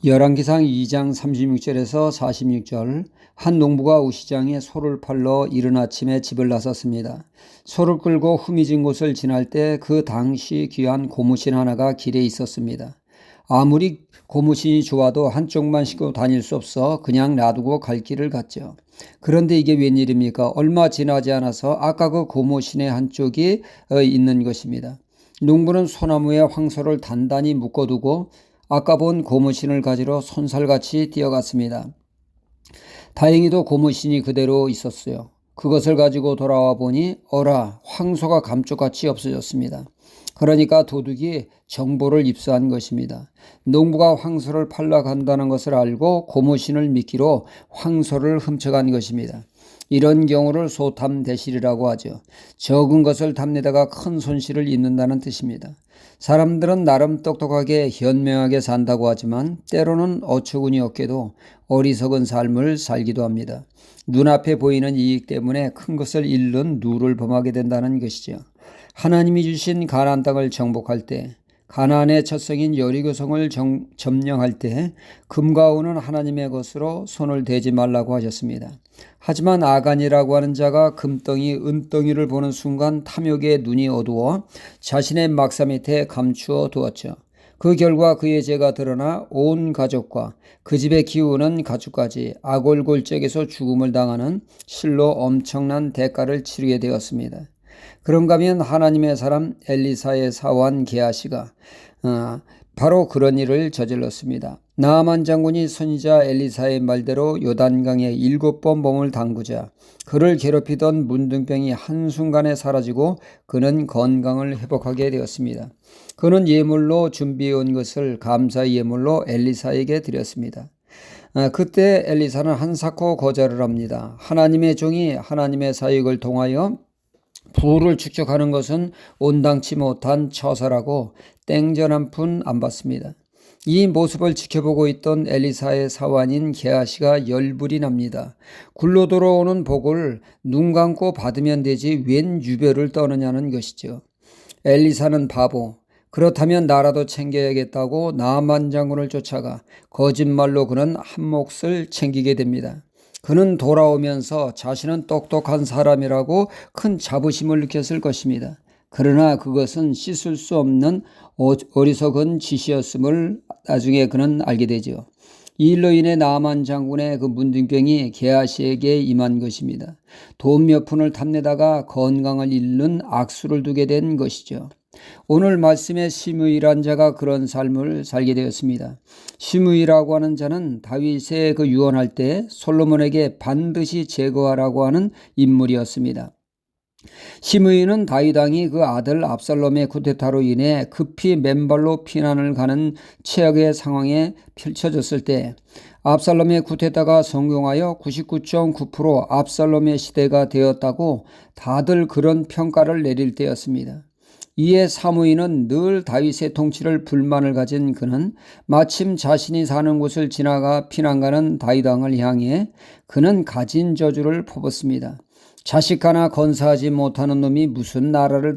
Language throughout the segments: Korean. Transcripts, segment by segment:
열왕기상 2장 36절에서 46절. 한 농부가 우시장에 소를 팔러 이른 아침에 집을 나섰습니다. 소를 끌고 흠이진 곳을 지날 때 그 당시 귀한 고무신 하나가 길에 있었습니다. 아무리 고무신이 좋아도 한쪽만 신고 다닐 수 없어 그냥 놔두고 갈 길을 갔죠. 그런데 이게 웬일입니까? 얼마 지나지 않아서 아까 그 고무신의 한쪽이 있는 것입니다. 농부는 소나무에 황소를 단단히 묶어두고 아까 본 고무신을 가지러 손살같이 뛰어갔습니다. 다행히도 고무신이 그대로 있었어요. 그것을 가지고 돌아와 보니 어라, 황소가 감쪽같이 없어졌습니다. 그러니까 도둑이 정보를 입수한 것입니다. 농부가 황소를 팔러 간다는 것을 알고 고무신을 미끼로 황소를 훔쳐간 것입니다. 이런 경우를 소탐대실이라고 하죠. 적은 것을 탐내다가 큰 손실을 입는다는 뜻입니다. 사람들은 나름 똑똑하게 현명하게 산다고 하지만 때로는 어처구니 없게도 어리석은 삶을 살기도 합니다. 눈앞에 보이는 이익 때문에 큰 것을 잃는 누를 범하게 된다는 것이죠. 하나님이 주신 가나안 땅을 정복할 때, 가나안의 첫 성인 여리고성을 점령할 때 금과 은은 하나님의 것으로 손을 대지 말라고 하셨습니다. 하지만 아간이라고 하는 자가 금덩이, 은덩이를 보는 순간 탐욕에 눈이 어두워 자신의 막사 밑에 감추어 두었죠. 그 결과 그의 죄가 드러나 온 가족과 그 집에 기우는 가축까지 아골골적에서 죽음을 당하는 실로 엄청난 대가를 치르게 되었습니다. 그런가 하면 하나님의 사람 엘리사의 사원 게하시가 바로 그런 일을 저질렀습니다. 나아만 장군이 선지자 엘리사의 말대로 요단강에 7번 몸을 담그자 그를 괴롭히던 문둥병이 한순간에 사라지고 그는 건강을 회복하게 되었습니다. 그는 예물로 준비해 온 것을 감사의 예물로 엘리사에게 드렸습니다. 그때 엘리사는 한사코 거절을 합니다. 하나님의 종이 하나님의 사역을 통하여 부를 축적하는 것은 온당치 못한 처사라고 땡전 한 푼 안 받습니다. 이 모습을 지켜보고 있던 엘리사의 사환인 게하시가 열불이 납니다. 굴러 들어오는 복을 눈 감고 받으면 되지 웬 유별을 떠느냐는 것이죠. 엘리사는 바보. 그렇다면 나라도 챙겨야겠다고 나아만 장군을 쫓아가 거짓말로 그는 한 몫을 챙기게 됩니다. 그는 돌아오면서 자신은 똑똑한 사람이라고 큰 자부심을 느꼈을 것입니다. 그러나 그것은 씻을 수 없는 어리석은 짓이었음을 나중에 그는 알게 되죠. 이 일로 인해 나아만 장군의 그 문둥병이 게하시에게 임한 것입니다. 돈 몇 푼을 탐내다가 건강을 잃는 악수를 두게 된 것이죠. 오늘 말씀에 시므이란 자가 그런 삶을 살게 되었습니다. 시므이라고 하는 자는 다윗의 그 유언할 때 솔로몬에게 반드시 제거하라고 하는 인물이었습니다. 시므이는 다윗 왕이 그 아들 압살롬의 쿠데타로 인해 급히 맨발로 피난을 가는 최악의 상황에 펼쳐졌을 때 압살롬의 쿠데타가 성공하여 99.9% 압살롬의 시대가 되었다고 다들 그런 평가를 내릴 때였습니다. 이에 사무이는 늘 다윗의 통치를 불만을 가진 그는 마침 자신이 사는 곳을 지나가 피난가는 다윗 왕을 향해 그는 가진 저주를 퍼붓습니다. 자식 하나 건사하지 못하는 놈이 무슨 나라를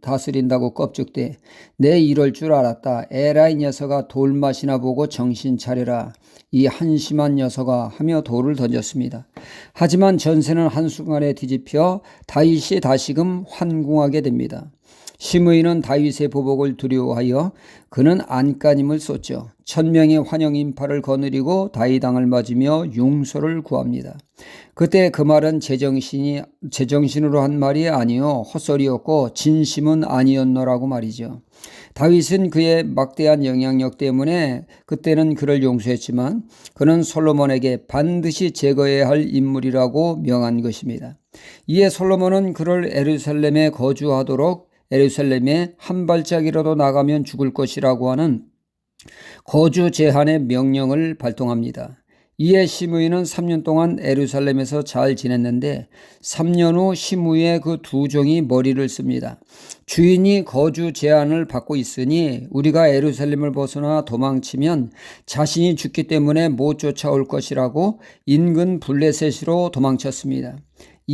다스린다고 껍죽대. 내 이럴 줄 알았다. 에라 이 녀석아 돌맛이나 보고 정신 차려라. 이 한심한 녀석아 하며 돌을 던졌습니다. 하지만 전세는 한순간에 뒤집혀 다윗이 다시금 환궁하게 됩니다. 시므이는 다윗의 보복을 두려워하여 그는 안간힘을 쏟죠. 1000명의 환영 인파를 거느리고 다윗 왕을 맞으며 용서를 구합니다. 그때 그 말은 제정신으로 한 말이 아니요 헛소리였고 진심은 아니었노라고 말이죠. 다윗은 그의 막대한 영향력 때문에 그때는 그를 용서했지만 그는 솔로몬에게 반드시 제거해야 할 인물이라고 명한 것입니다. 이에 솔로몬은 그를 예루살렘에 거주하도록 예루살렘에 한 발짝이라도 나가면 죽을 것이라고 하는 거주 제한의 명령을 발동합니다. 이에 시므이는 3년 동안 예루살렘에서 잘 지냈는데 3년 후 시므이의 그 두 종이 머리를 씁니다. 주인이 거주 제한을 받고 있으니 우리가 예루살렘을 벗어나 도망치면 자신이 죽기 때문에 못 쫓아올 것이라고 인근 블레셋으로 도망쳤습니다.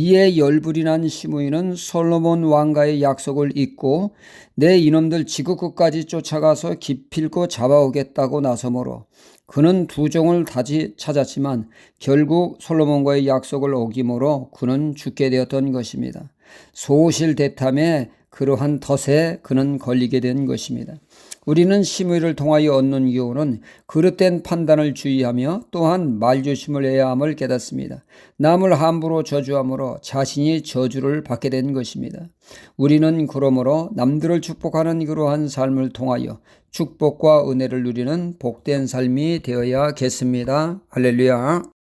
이에 열불이 난 시므이는 솔로몬 왕과의 약속을 잊고 내 이놈들 지구 끝까지 쫓아가서 기필코 잡아오겠다고 나서므로 그는 두 종을 다시 찾았지만 결국 솔로몬과의 약속을 어기므로 그는 죽게 되었던 것입니다. 소실대탐에 그러한 덫에 그는 걸리게 된 것입니다. 우리는 시므이를 통하여 얻는 교훈은 그릇된 판단을 주의하며 또한 말조심을 해야 함을 깨닫습니다. 남을 함부로 저주함으로 자신이 저주를 받게 된 것입니다. 우리는 그러므로 남들을 축복하는 그러한 삶을 통하여 축복과 은혜를 누리는 복된 삶이 되어야겠습니다. 할렐루야.